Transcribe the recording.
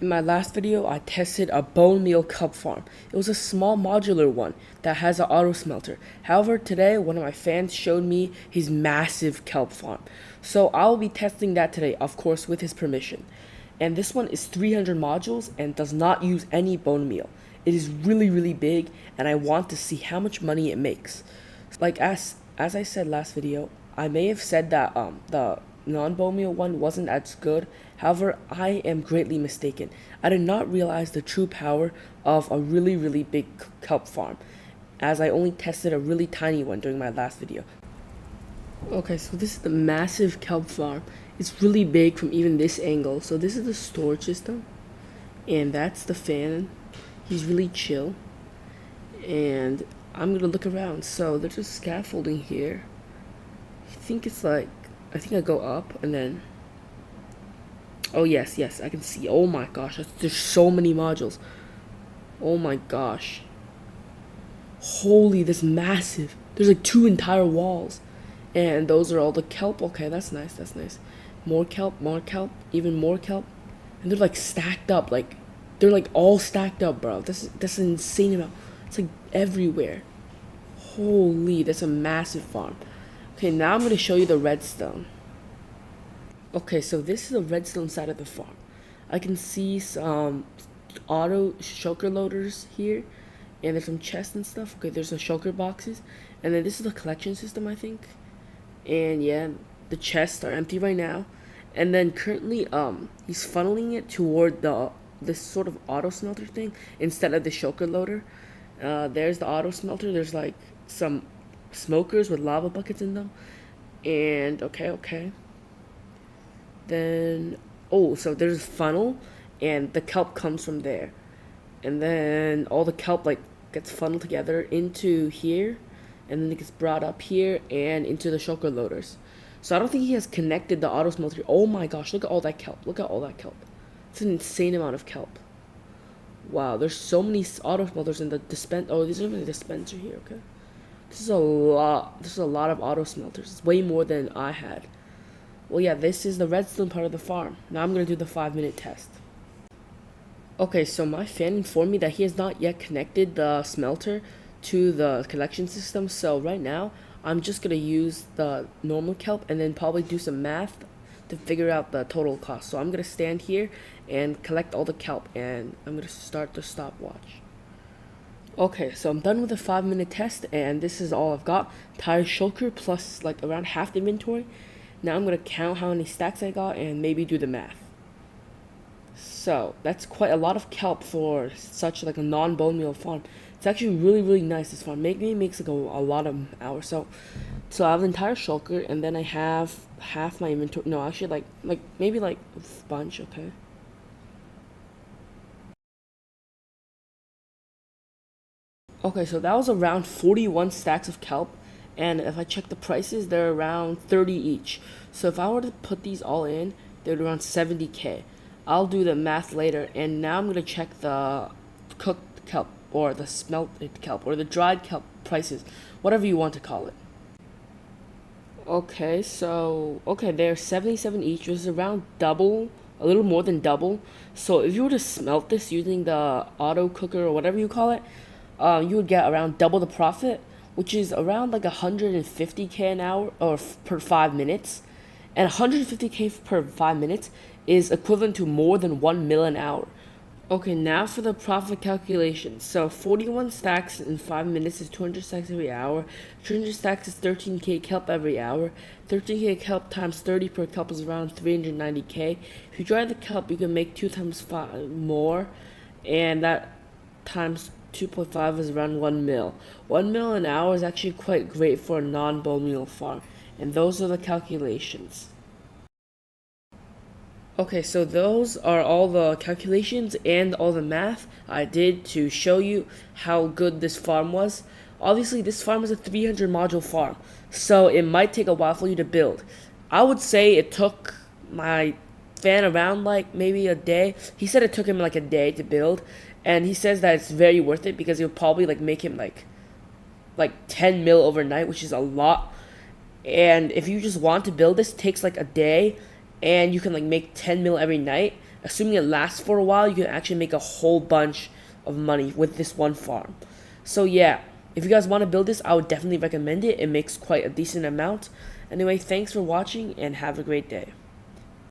In my last video, I tested a bone meal kelp farm. It was a small modular one that has an auto smelter. However, today one of my fans showed me his massive kelp farm. So I'll be testing that today, of course, with his permission. And this one is 300 modules and does not use any bone meal. It is really big, and I want to see how much money it makes. Like as I said last video, I may have said that the non-bone meal one wasn't as good. However, I am greatly mistaken. I did not realize the true power of a really big kelp farm, as I only tested a really tiny one during my last video. Okay, so this is the massive kelp farm. It's really big from even this angle. So this is the storage system, and that's the fan. He's really chill, and I'm gonna look around. So there's a scaffolding here. I think I go up and then, oh yes, I can see. Oh my gosh, there's so many modules. Oh my gosh. Holy, this massive. There's like 2 entire walls. And those are all the kelp. Okay, that's nice. More kelp, even more kelp. And they're like stacked up, they're like all stacked up, bro. That's an insane amount. It's like everywhere. Holy, that's a massive farm. Okay, now I'm going to show you the redstone. Okay, so this is the redstone side of the farm. I can see some auto shulker loaders here, and there's some chests and stuff. Okay, there's the shulker boxes, and then this is the collection system, I think. And yeah, the chests are empty right now. And then currently, he's funneling it toward this sort of auto smelter thing instead of the shulker loader. There's the auto smelter. There's like some smokers with lava buckets in them, and okay, then so there's a funnel, and the kelp comes from there, and then all the kelp gets funneled together into here, and then it gets brought up here and into the shulker loaders. So I don't think he has connected the auto smelter. Oh my gosh, look at all that kelp. It's an insane amount of kelp. Wow, there's so many auto smelters in the there's even a dispenser here. Okay, this is a lot. This is a lot of auto smelters. It's way more than I had. Well, yeah, this is the redstone part of the farm. Now I'm gonna do the 5-minute test. Okay, so my fan informed me that he has not yet connected the smelter to the collection system. So right now, I'm just gonna use the normal kelp and then probably do some math to figure out the total cost. So I'm gonna stand here and collect all the kelp, and I'm gonna start the stopwatch. Okay, so I'm done with the 5-minute test, and this is all I've got. Tire shulker plus around half the inventory. Now I'm gonna count how many stacks I got and maybe do the math. So that's quite a lot of kelp for such a non-bone meal farm. It's actually really nice. This farm maybe makes a lot of hours. So I have the entire shulker, and then I have half my inventory. No, actually maybe a bunch. Okay. Okay, so that was around 41 stacks of kelp, and if I check the prices, they're around 30 each. So if I were to put these all in, they're around 70k. I'll do the math later, and now I'm going to check the cooked kelp, or the smelted kelp, or the dried kelp prices, whatever you want to call it. Okay, they're 77 each, which is around double, a little more than double. So if you were to smelt this using the auto cooker or whatever you call it, you would get around double the profit, which is around 150k an hour or per 5 minutes. And 150k per 5 minutes is equivalent to more than 1 mil an hour. Okay, now for the profit calculation. So 41 stacks in 5 minutes is 200 stacks every hour. 200 stacks is 13k kelp every hour. 13k kelp times 30 per kelp is around 390k. If you dry the kelp, you can make 2 times 5 more, and that times 2.5 is around 1 mil. 1 mil an hour is actually quite great for a non-bone meal farm. And those are the calculations. Okay, so those are all the calculations and all the math I did to show you how good this farm was. Obviously, this farm is a 300 module farm, so it might take a while for you to build. I would say it took my fan around maybe a day. He said it took him a day to build, and he says that it's very worth it because it'll probably make him 10 mil overnight, which is a lot. And if you just want to build this, it takes a day, and you can make 10 mil every night, assuming it lasts for a while, you can actually make a whole bunch of money with this one farm. So yeah, if you guys want to build this, I would definitely recommend it. It makes quite a decent amount. Anyway, thanks for watching and have a great day.